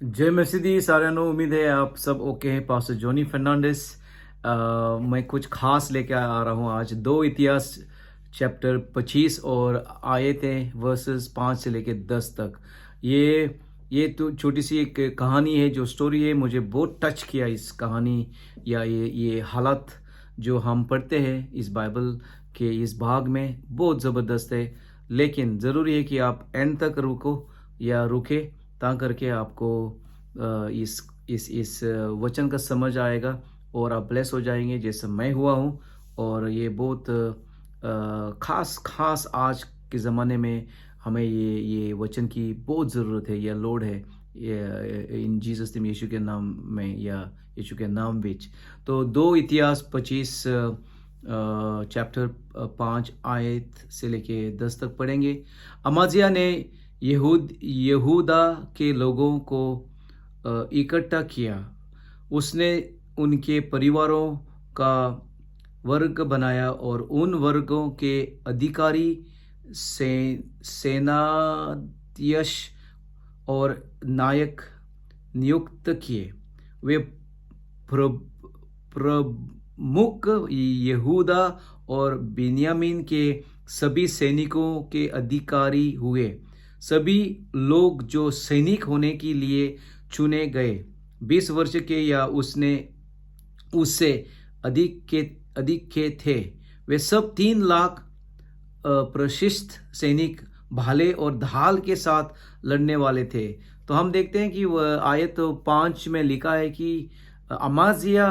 जय मसीदी साਰਿਆਂ ਨੂੰ उम्मीद है आप सब ओके हैं। Pastor Johnny Fernandes. मैं कुछ खास लेके आ रहा हूँ आज। दो इतिहास चैप्टर 25 और आयतें वर्सेस 5 से लेके 10 तक। ये तो छोटी सी एक कहानी है, जो स्टोरी है मुझे बहुत टच किया। इस कहानी या ये हालत जो हम पढ़ते हैं इस बाइबल के इस भाग में बहुत ज़बरदस्त है। लेकिन ज़रूरी है कि आप एंड तक रुको या रुके, ता करके आपको इस वचन का समझ आएगा और आप ब्लेस हो जाएंगे जैसे मैं हुआ हूँ। और ये बहुत खास खास आज के ज़माने में हमें ये वचन की बहुत ज़रूरत है या लोड है। ये इन जीसस नेम, यीशु के नाम में या यीशु के नाम विच। तो दो इतिहास 25 चैप्टर 5 आयत से लेके 10 तक पढ़ेंगे। अमाजिया ने यहूदा के लोगों को इकट्ठा किया। उसने उनके परिवारों का वर्ग बनाया और उन वर्गों के अधिकारी सेनाध्यक्ष और नायक नियुक्त किए। वे प्रमुख यहूदा और बिन्यामीन के सभी सैनिकों के अधिकारी हुए। सभी लोग जो सैनिक होने के लिए चुने गए 20 वर्ष के या उससे अधिक के थे। वे सब 3 लाख प्रशिक्षित सैनिक भाले और ढाल के साथ लड़ने वाले थे। तो हम देखते हैं कि आयत 5 में लिखा है कि अमाजिया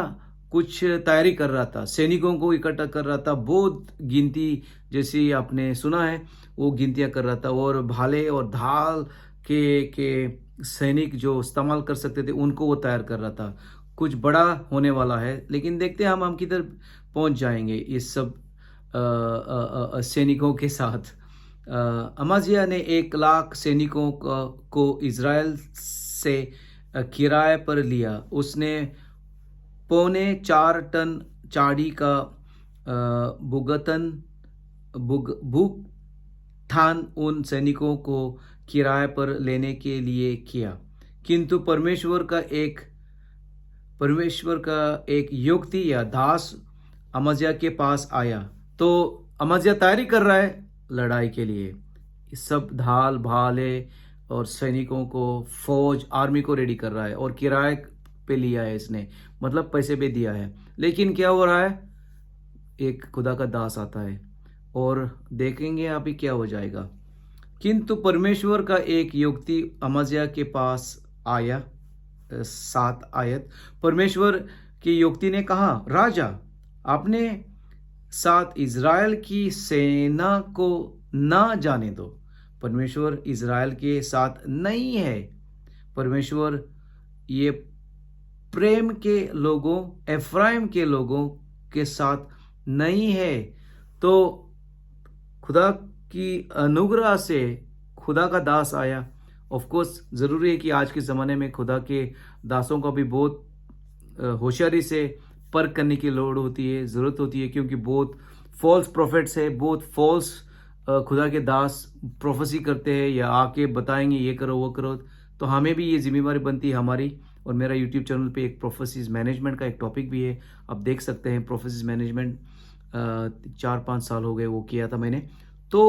कुछ तैयारी कर रहा था, सैनिकों को इकट्ठा कर रहा था। बहुत गिनती, जैसे आपने सुना है, वो गिनतियां कर रहा था और भाले और ढाल के सैनिक जो इस्तेमाल कर सकते थे उनको वो तैयार कर रहा था। कुछ बड़ा होने वाला है, लेकिन देखते हैं हम किधर पहुंच जाएंगे इस सब सैनिकों के साथ। अमाजिया ने 1 लाख सैनिकों को इज़राइल से किराए पर लिया। उसने 4.25 टन चांदी का भुगतान उन सैनिकों को किराए पर लेने के लिए किया। किंतु परमेश्वर का एक युक्ति या दास अमज्या के पास आया। तो अमज्या तैयारी कर रहा है लड़ाई के लिए, सब ढाल भाले और सैनिकों को, फौज आर्मी को रेडी कर रहा है और किराए पे लिया है इसने, मतलब पैसे पे दिया है। लेकिन क्या हो रहा है, एक खुदा का दास आता है और देखेंगे अभी क्या हो जाएगा। किंतु परमेश्वर का एक युक्ति अमज्या के पास आया। 7 आयत। परमेश्वर की युक्ति ने कहा, राजा, अपने साथ इज़राइल की सेना को ना जाने दो। परमेश्वर इज़राइल के साथ नहीं है। परमेश्वर ये प्रेम के लोगों, एफ्राइम के लोगों के साथ नहीं है। तो खुदा की अनुग्रह से खुदा का दास आया। ऑफ कोर्स ज़रूरी है कि आज के ज़माने में खुदा के दासों का भी बहुत होशियारी से परख करने की लोड़ होती है, ज़रूरत होती है, क्योंकि बहुत फॉल्स प्रॉफिट्स है, बहुत फॉल्स खुदा के दास प्रोफेसी करते हैं या आके बताएंगे ये करो वो करो। तो हमें भी ये जिम्मेवारी बनती है हमारी। और मेरा यूट्यूब चैनल पे एक प्रोफेसीज मैनेजमेंट का एक टॉपिक भी है, आप देख सकते हैं। प्रोफेसीज मैनेजमेंट 4-5 साल हो गए वो किया था मैंने। तो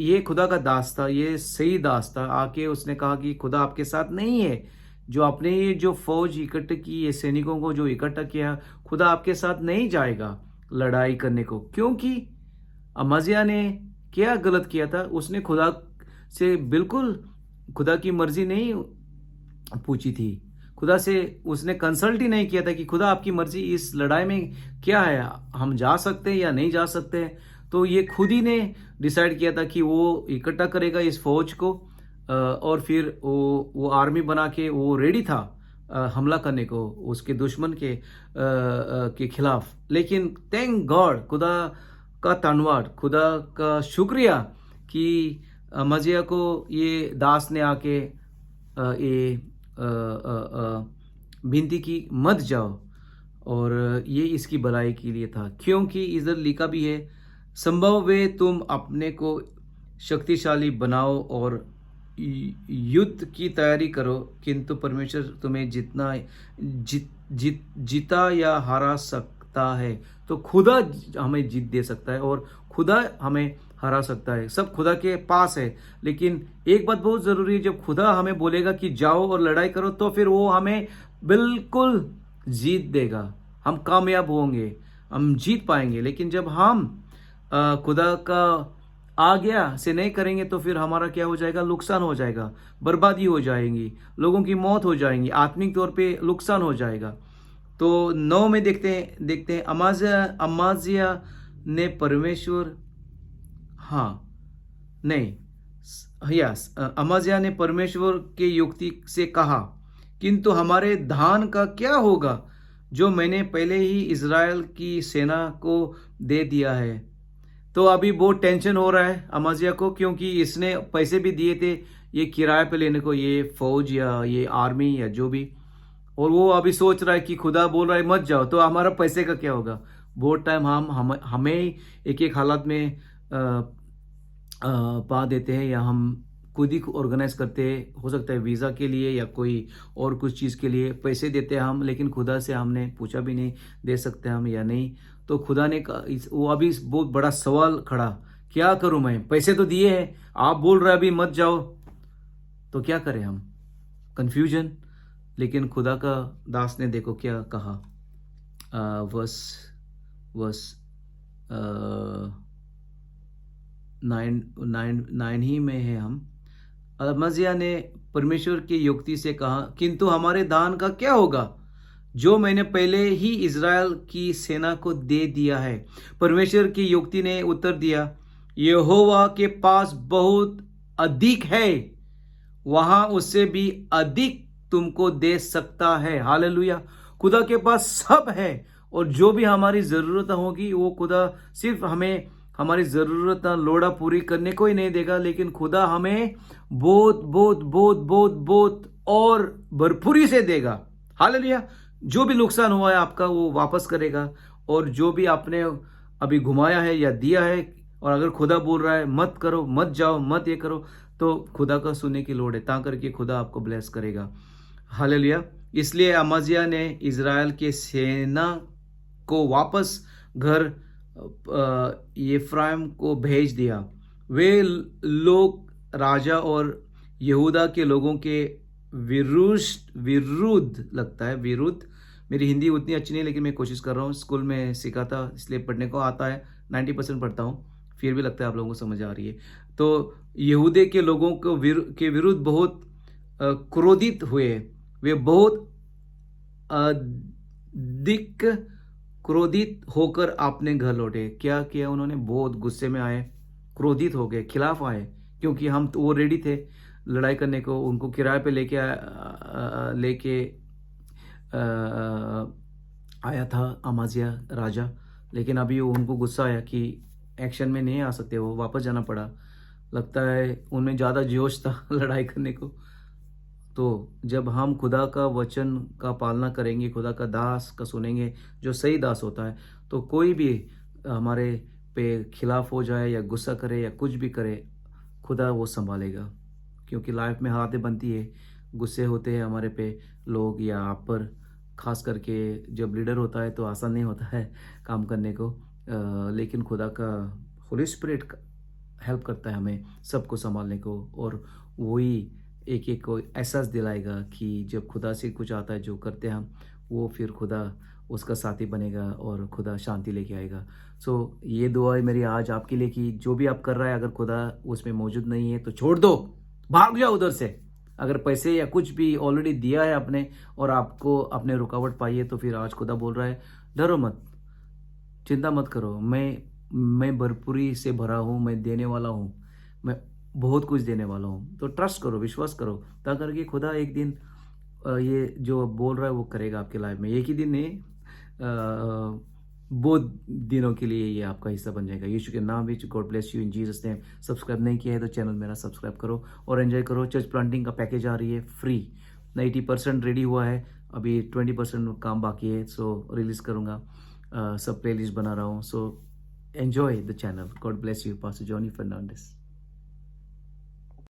ये खुदा का दास था, ये सही दास था। आके उसने कहा कि खुदा आपके साथ नहीं है। जो आपने ये जो फौज इकट्ठा की, ये सैनिकों को जो इकट्ठा किया, खुदा आपके साथ नहीं जाएगा लड़ाई करने को। क्योंकि अमज्या ने क्या गलत किया था, उसने खुदा से बिल्कुल खुदा की मर्जी नहीं पूछी थी। खुदा से उसने कंसल्ट ही नहीं किया था कि खुदा आपकी मर्जी इस लड़ाई में क्या है, हम जा सकते हैं या नहीं जा सकते हैं। तो ये खुद ही ने डिसाइड किया था कि वो इकट्ठा करेगा इस फौज को और फिर वो आर्मी बना के वो रेडी था हमला करने को उसके दुश्मन के खिलाफ। लेकिन थैंक गॉड, खुदा का धन्यवाद, खुदा का शुक्रिया कि अमज्या को ये दास ने आके ये विनती की, मत जाओ। और ये इसकी भलाई के लिए था, क्योंकि इधर लिखा भी है, संभव वे तुम अपने को शक्तिशाली बनाओ और युद्ध की तैयारी करो, किंतु परमेश्वर तुम्हें जितना जीता या हरा सकता है। तो खुदा हमें जीत दे सकता है और खुदा हमें हरा सकता है। सब खुदा के पास है। लेकिन एक बात बहुत ज़रूरी है, जब खुदा हमें बोलेगा कि जाओ और लड़ाई करो, तो फिर वो हमें बिल्कुल जीत देगा। हम कामयाब होंगे, हम जीत पाएंगे। लेकिन जब हम खुदा का आज्ञा से नहीं करेंगे तो फिर हमारा क्या हो जाएगा? नुकसान हो जाएगा, बर्बादी हो जाएगी, लोगों की मौत हो जाएंगी, आत्मिक तौर पे नुकसान हो जाएगा। तो 9 में देखते हैं अमाजिया ने परमेश्वर हाँ नहीं यस अमाजिया ने परमेश्वर के युक्ति से कहा, किंतु हमारे धान का क्या होगा जो मैंने पहले ही इज़राइल की सेना को दे दिया है। तो अभी बहुत टेंशन हो रहा है अमाजिया को, क्योंकि इसने पैसे भी दिए थे ये किराए पे लेने को, ये फौज या ये आर्मी या जो भी। और वो अभी सोच रहा है कि खुदा बोल रहा है मत जाओ, तो हमारा पैसे का क्या होगा? बहुत टाइम हमें एक एक हालात में पा देते हैं, या हम खुद ही ऑर्गेनाइज करते हैं। हो सकता है वीज़ा के लिए या कोई और कुछ चीज़ के लिए पैसे देते हैं हम, लेकिन खुदा से हमने पूछा भी नहीं दे सकते हम या नहीं। तो खुदा ने वो अभी बहुत बड़ा सवाल खड़ा, क्या करूं मैं? पैसे तो दिए हैं, आप बोल रहे अभी मत जाओ, तो क्या करें हम? कंफ्यूजन। लेकिन खुदा का दास ने देखो क्या कहा, वर्स 9 ही में है हम। अमज्याह ने परमेश्वर की युक्ति से कहा, किंतु हमारे दान का क्या होगा जो मैंने पहले ही इज़राइल की सेना को दे दिया है। परमेश्वर की युक्ति ने उत्तर दिया, यहोवा के पास बहुत अधिक है, वहां उससे भी अधिक तुमको दे सकता है। हालेलुया। खुदा के पास सब है, और जो भी हमारी ज़रूरत होगी वो खुदा सिर्फ हमें हमारी ज़रूरत लोड़ा पूरी करने को ही नहीं देगा, लेकिन खुदा हमें बहुत बहुत बहुत बहुत बहुत और भरपूरी से देगा। हालेलुया। जो भी नुकसान हुआ है आपका वो वापस करेगा, और जो भी आपने अभी घुमाया है या दिया है, और अगर खुदा बोल रहा है मत करो, मत जाओ, मत ये करो, तो खुदा का सुनने की लोड़ है, ता करके खुदा आपको ब्लेस करेगा। हालेलुया। इसलिए अमाजिया ने इज़राइल के सेना को वापस घर यफ्राइम को भेज दिया। वे लोग राजा और यहूदा के लोगों के विरुद्ध लगता है विरुद्ध, मेरी हिंदी उतनी अच्छी नहीं, लेकिन मैं कोशिश कर रहा हूँ, स्कूल में सीखा था इसलिए पढ़ने को आता है, 90% पढ़ता हूँ, फिर भी लगता है आप लोगों को समझ आ रही है। तो यहूदे के लोगों को के विरुद्ध बहुत क्रोधित हुए। वे बहुत अधिक क्रोधित होकर अपने घर लौटे। क्या किया उन्होंने? बहुत गुस्से में आए, क्रोधित हो गए, खिलाफ आए, क्योंकि हम तो वो रेडी थे लड़ाई करने को। उनको किराए पे लेके आया था अमाजिया राजा, लेकिन अभी उनको गुस्सा आया कि एक्शन में नहीं आ सकते, वो वापस जाना पड़ा। लगता है उनमें ज़्यादा जोश था लड़ाई करने को। तो जब हम खुदा का वचन का पालना करेंगे, खुदा का दास का सुनेंगे, जो सही दास होता है, तो कोई भी हमारे पे खिलाफ हो जाए या गुस्सा करे या कुछ भी करे, खुदा वो संभालेगा। क्योंकि लाइफ में हालातें बनती है, गुस्से होते हैं हमारे पे लोग या आप पर, खास करके जब लीडर होता है तो आसान नहीं होता है काम करने को। लेकिन खुदा का होली स्पिरिट हेल्प करता है हमें सबको संभालने को, और वही एक एक को एहसास दिलाएगा कि जब खुदा से कुछ आता है जो करते हैं हम, वो फिर खुदा उसका साथी बनेगा और खुदा शांति लेके आएगा। सो ये दुआ है मेरी आज आपके लिए कि जो भी आप कर रहा है, अगर खुदा उसमें मौजूद नहीं है तो छोड़ दो, भाग जाओ उधर से। अगर पैसे या कुछ भी ऑलरेडी दिया है आपने और आपको अपने रुकावट पाई है, तो फिर आज खुदा बोल रहा है डरो मत, चिंता मत करो, मैं भरपूरी से भरा हूँ, मैं देने वाला हूँ, मैं बहुत कुछ देने वाला हूँ। तो ट्रस्ट करो, विश्वास करो, ता करके खुदा एक दिन ये जो बोल रहा है वो करेगा आपके लाइफ में। एक ही दिन नहीं, बहुत दिनों के लिए ये आपका हिस्सा बन जाएगा। यीशु के नाम में God bless you in Jesus name. Subscribe नहीं किया है तो चैनल मेरा सब्सक्राइब करो और एंजॉय करो। चर्च प्लांटिंग का पैकेज आ रही है फ्री, 90% रेडी हुआ है, अभी 20% काम बाकी है, सो रिलीज़ करूँगा। सब प्लेलिस्ट बना रहा हूँ, so enjoy the channel. God bless you. Pastor Johnny Fernandes.